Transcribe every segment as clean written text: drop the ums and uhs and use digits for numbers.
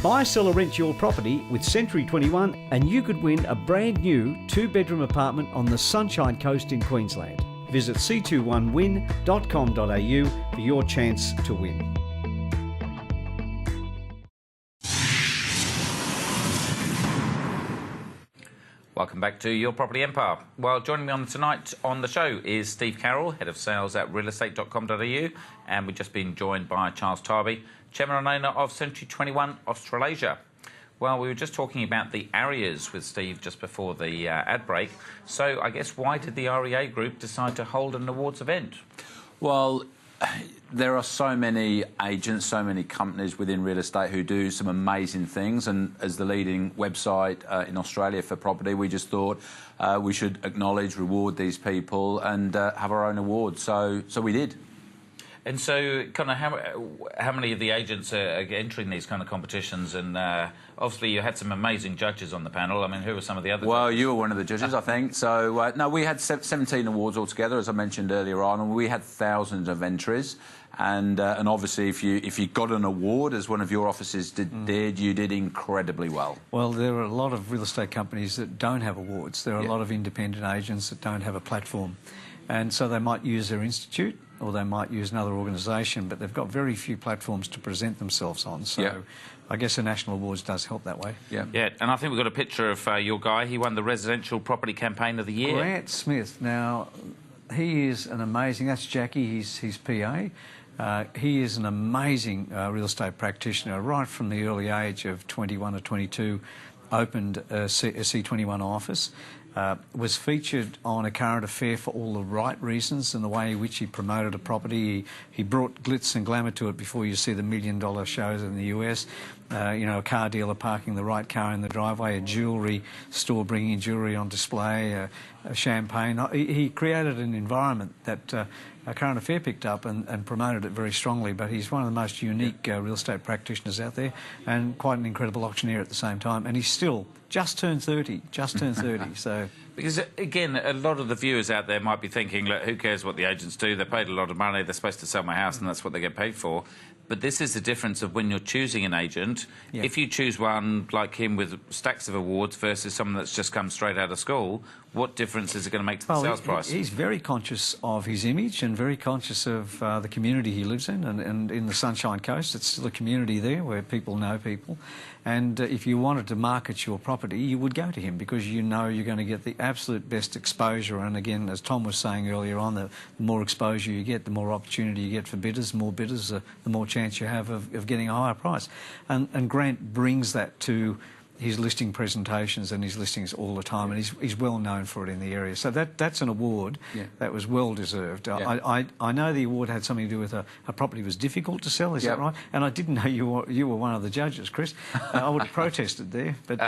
Buy, sell or rent your property with Century 21 and you could win a brand new 2-bedroom apartment on the Sunshine Coast in Queensland. Visit c21win.com.au for your chance to win. Welcome back to Your Property Empire. Well, joining me tonight on the show is Steve Carroll, Head of Sales at realestate.com.au, and we've just been joined by Charles Tarbey, Chairman and owner of Century 21 Australasia. Well, we were just talking about the ARIAs with Steve just before the ad break. So I guess why did the REA Group decide to hold an awards event? Well, there are so many agents, so many companies within real estate who do some amazing things, and as the leading website in Australia for property, we just thought we should acknowledge, reward these people and have our own award. So we did. And so, kind of, how many of the agents are entering these kind of competitions? And obviously, you had some amazing judges on the panel. I mean, who were some of the other Well, judges? you were one of the judges, I think. So, no, we had 17 awards altogether, as I mentioned earlier on, and we had thousands of entries. And obviously, if you got an award, as one of your offices did, you did incredibly well. Well, there are a lot of real estate companies that don't have awards. There are a lot of independent agents that don't have a platform. And so they might use their institute or they might use another organisation, but they've got very few platforms to present themselves on. So I guess the National Awards does help that way. Yeah, and I think we've got a picture of your guy. He won the Residential Property Campaign of the Year. Grant Smith. Now, he is an amazing... That's Jackie, his PA. He is an amazing real estate practitioner. Right from the early age of 21 or 22, opened a C21 office. Was featured on A Current Affair for all the right reasons and the way in which he promoted a property. He brought glitz and glamour to it before you see the $1 million shows in the US. You know, a car dealer parking the right car in the driveway, a jewellery store bringing jewellery on display, a champagne. He created an environment that A Current Affair picked up and promoted it very strongly, but he's one of the most unique real estate practitioners out there and quite an incredible auctioneer at the same time. And he's still just turned 30, so... Because, again, a lot of the viewers out there might be thinking, look, who cares what the agents do? They're paid a lot of money, they're supposed to sell my house and that's what they get paid for. But this is the difference of when you're choosing an agent. Yeah. If you choose one like him with stacks of awards versus someone that's just come straight out of school, what difference is it going to make to the sales price? He's very conscious of his image and very conscious of the community he lives in. And in the Sunshine Coast, it's still a community there where people know people. And if you wanted to market your property, you would go to him because you know you're going to get the absolute best exposure. And again, as Tom was saying earlier on, the more exposure you get, the more opportunity you get for bidders. The more bidders, the more chance you have of getting a higher price. And Grant brings that to his listing presentations and his listings all the time, and he's well known for it in the area. So that's an award that was well deserved. I know the award had something to do with a property was difficult to sell. Is that right? And I didn't know you were one of the judges, Chris. I would have protested there, but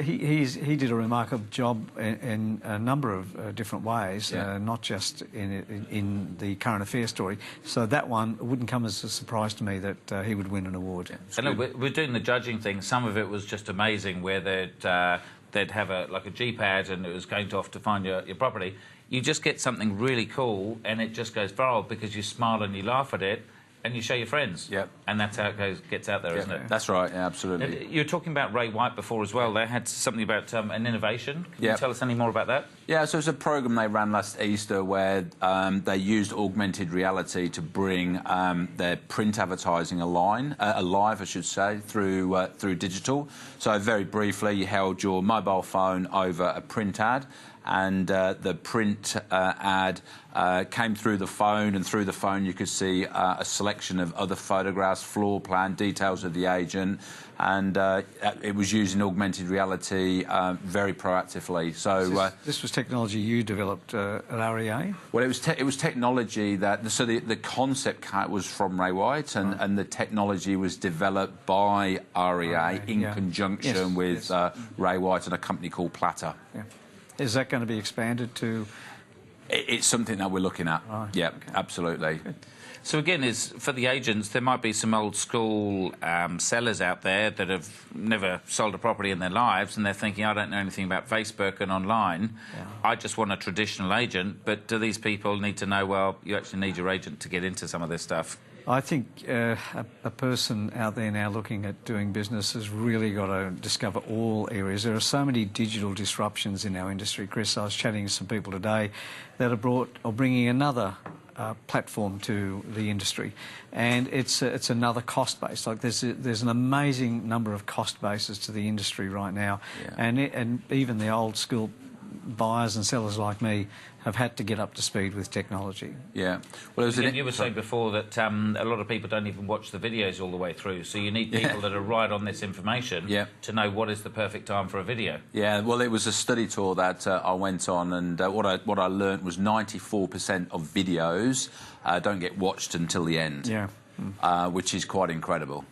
he did a remarkable job in a number of different ways, not just in the Current Affair story. So that one wouldn't come as a surprise to me that he would win an award. And look, we're doing the judging thing. Some of it was just amazing, where they'd have a G-pad and it was going off to find your property. You just get something really cool and it just goes viral because you smile and you laugh at it and you show your friends. Yep. And that's how it gets out there, isn't it? That's right, absolutely. And you were talking about Ray White before as well. They had something about an innovation. Can you tell us any more about that? Yeah, so it's a program they ran last Easter where they used augmented reality to bring their print advertising alive, I should say, through digital. So very briefly, you held your mobile phone over a print ad, and the print ad came through the phone, and through the phone you could see a selection of other photographs, floor plan, details of the agent, and it was using augmented reality very proactively. So this was technology you developed at REA? Well, it was technology that... So the concept was from Ray White, and the technology was developed by REA in conjunction with Ray White and a company called Platter. Yeah. Is that going to be expanded to... It's something that we're looking at. Right. Yeah, absolutely. Good. So again, for the agents, there might be some old school sellers out there that have never sold a property in their lives, and they're thinking, I don't know anything about Facebook and online. Yeah. I just want a traditional agent. But do these people need to know, well, you actually need your agent to get into some of this stuff? I think a person out there now looking at doing business has really got to discover all areas. There are so many digital disruptions in our industry, Chris. I was chatting to some people today that are bringing another platform to the industry, and it's another cost base. Like there's an amazing number of cost bases to the industry right now, and even the old school buyers and sellers like me have had to get up to speed with technology. Yeah. Well, you were saying before that a lot of people don't even watch the videos all the way through, so you need people that are right on this information to know what is the perfect time for a video. Yeah, well, it was a study tour that I went on, and what I learnt was 94% of videos don't get watched until the end, which is quite incredible.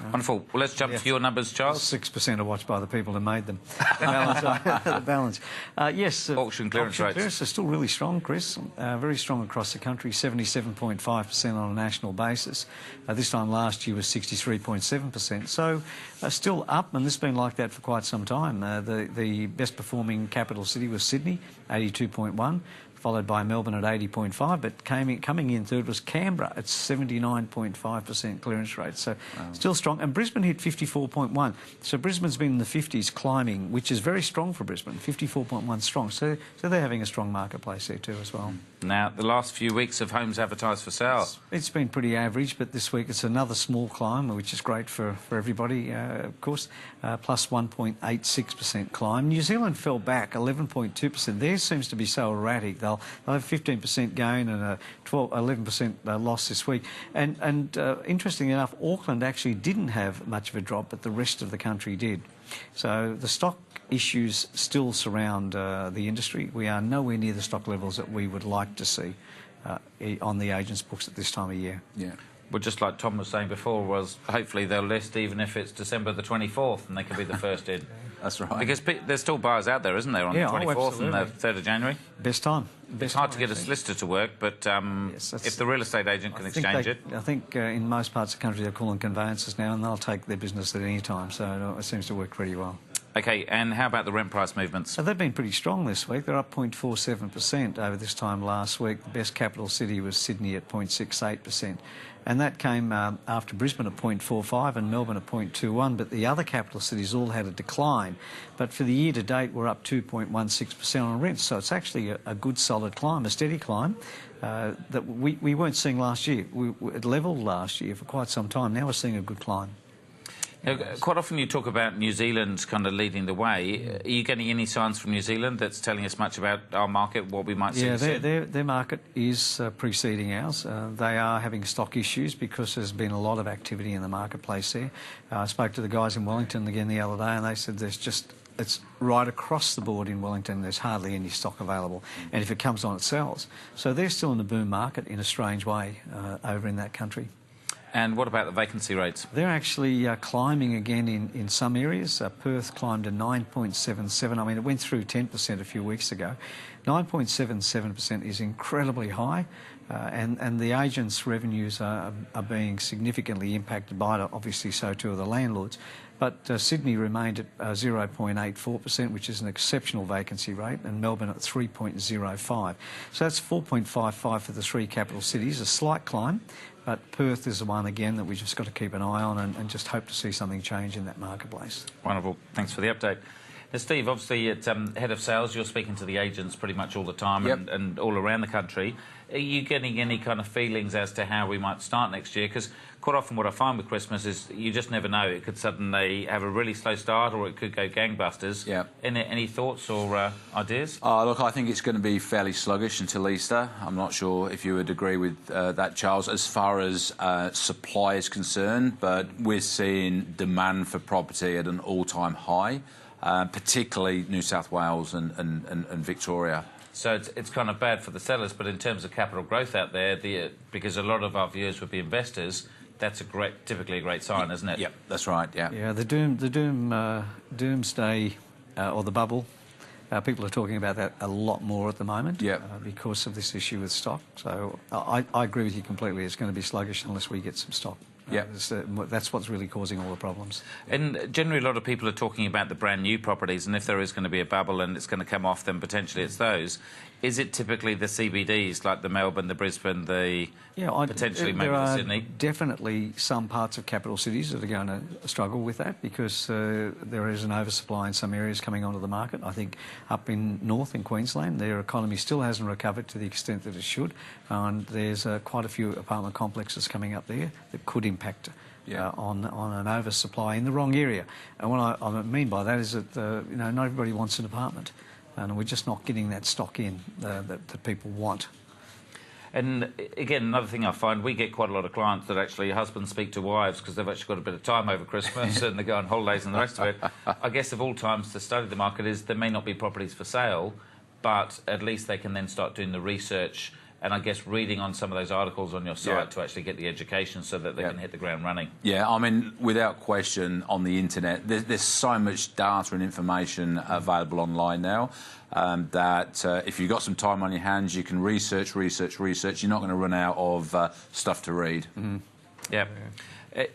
Wonderful. Well, let's jump to your numbers, Charles. 6% are watched by the people who made them. The balance. Yes. Auction clearance rates. Clearance are still really strong, Chris. Very strong across the country, 77.5% on a national basis. This time last year was 63.7%. So still up, and this has been like that for quite some time. The best performing capital city was Sydney, 82.1%. Followed by Melbourne at 80.5%, but coming in third was Canberra at 79.5% clearance rate. So still strong. And Brisbane hit 54.1%. So Brisbane's been in the 50s climbing, which is very strong for Brisbane, 54.1 strong. So they're having a strong marketplace there too as well. Now, the last few weeks of homes advertised for sale. It's been pretty average, but this week it's another small climb, which is great for everybody, of course, plus 1.86% climb. New Zealand fell back 11.2%. Theirs seems to be so erratic. They'll have 15% gain and a 11% loss this week. And interestingly enough, Auckland actually didn't have much of a drop, but the rest of the country did. So the stock issues still surround the industry. We are nowhere near the stock levels that we would like to see on the agents' books at this time of year. Yeah. Well, just like Tom was saying before, was hopefully they'll list even if it's December the 24th and they can be the first in. That's right. Because there's still buyers out there, isn't there, on the 24th and the 3rd of January? Best time. It's hard to get a solicitor to work, but if the real estate agent can exchange it... I think in most parts of the country they're calling conveyancers now, and they'll take their business at any time, so it seems to work pretty well. OK, and how about the rent price movements? They've been pretty strong this week. They're up 0.47% over this time last week. The best capital city was Sydney at 0.68%. And that came after Brisbane at 0.45 and Melbourne at 0.21, but the other capital cities all had a decline. But for the year to date, we're up 2.16% on rents, so it's actually a good solid climb, a steady climb that we weren't seeing last year. It levelled last year for quite some time. Now we're seeing a good climb. Now, quite often you talk about New Zealand kind of leading the way. Are you getting any signs from New Zealand that's telling us much about our market, what we might see? Yeah, their market is preceding ours. They are having stock issues because there's been a lot of activity in the marketplace there. I spoke to the guys in Wellington again the other day, and they said it's right across the board in Wellington, there's hardly any stock available. And if it comes on, it sells. So they're still in the boom market in a strange way over in that country. And what about the vacancy rates? They're actually climbing again in some areas. Perth climbed to 9.77. I mean, it went through 10% a few weeks ago. 9.77% is incredibly high, and the agents' revenues are being significantly impacted by it. Obviously, so too are the landlords. But Sydney remained at 0.84%, which is an exceptional vacancy rate, and Melbourne at 3.05. So that's 4.55 for the three capital cities, a slight climb. But Perth is the one, again, that we've just got to keep an eye on and just hope to see something change in that marketplace. Wonderful. Thanks for the update. Now, Steve, obviously at Head of Sales, you're speaking to the agents pretty much all the time and all around the country. Are you getting any kind of feelings as to how we might start next year? Because quite often what I find with Christmas is you just never know. It could suddenly have a really slow start or it could go gangbusters. Yeah. Any thoughts or ideas? Look, I think it's going to be fairly sluggish until Easter. I'm not sure if you would agree with that, Charles, as far as supply is concerned, but we're seeing demand for property at an all-time high, particularly New South Wales and Victoria. So it's kind of bad for the sellers, but in terms of capital growth out there, because a lot of our viewers would be investors, that's typically a great sign, isn't it? Yeah, that's right. Yeah. Yeah, the doomsday or the bubble. People are talking about that a lot more at the moment because of this issue with stock. So I agree with you completely. It's going to be sluggish unless we get some stock. Yeah. That's what's really causing all the problems. And generally, a lot of people are talking about the brand new properties, and if there is going to be a bubble and it's going to come off, then potentially it's those. Is it typically the CBDs like the Melbourne, the Brisbane, potentially maybe the Sydney? Definitely some parts of capital cities that are going to struggle with that because there is an oversupply in some areas coming onto the market. I think up in north in Queensland, their economy still hasn't recovered to the extent that it should, and there's quite a few apartment complexes coming up there that could impact on an oversupply in the wrong area. And what I mean by that is that not everybody wants an apartment, and we're just not getting that stock in that people want. And again, another thing I find, we get quite a lot of clients that actually husbands speak to wives because they've actually got a bit of time over Christmas and they go on holidays and the rest of it. I guess of all times to study the market is there may not be properties for sale, but at least they can then start doing the research and I guess reading on some of those articles on your site to actually get the education so that they can hit the ground running. Yeah, I mean, without question, on the internet, there's so much data and information available online now that if you've got some time on your hands, you can research. You're not going to run out of stuff to read. Mm-hmm. Yeah.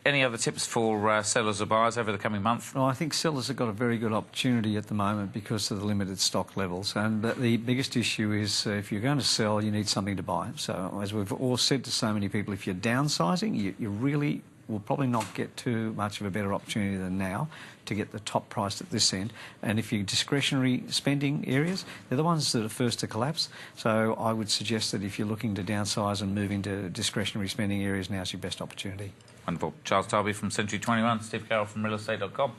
Any other tips for sellers or buyers over the coming month? Well, I think sellers have got a very good opportunity at the moment because of the limited stock levels. And the biggest issue is if you're going to sell, you need something to buy. So as we've all said to so many people, if you're downsizing, you really will probably not get too much of a better opportunity than now to get the top price at this end. And if you're discretionary spending areas, they're the ones that are first to collapse. So I would suggest that if you're looking to downsize and move into discretionary spending areas, now's your best opportunity. Wonderful. Charles Tarbey from Century 21, Steve Carroll from realestate.com.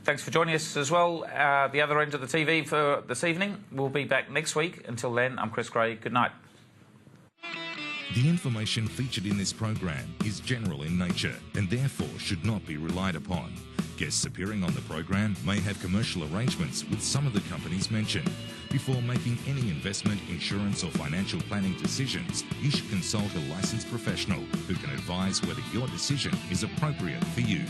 Thanks for joining us as well. The other end of the TV for this evening. We'll be back next week. Until then, I'm Chris Gray. Good night. The information featured in this program is general in nature and therefore should not be relied upon. Guests appearing on the program may have commercial arrangements with some of the companies mentioned. Before making any investment, insurance or financial planning decisions, you should consult a licensed professional who can advise whether your decision is appropriate for you.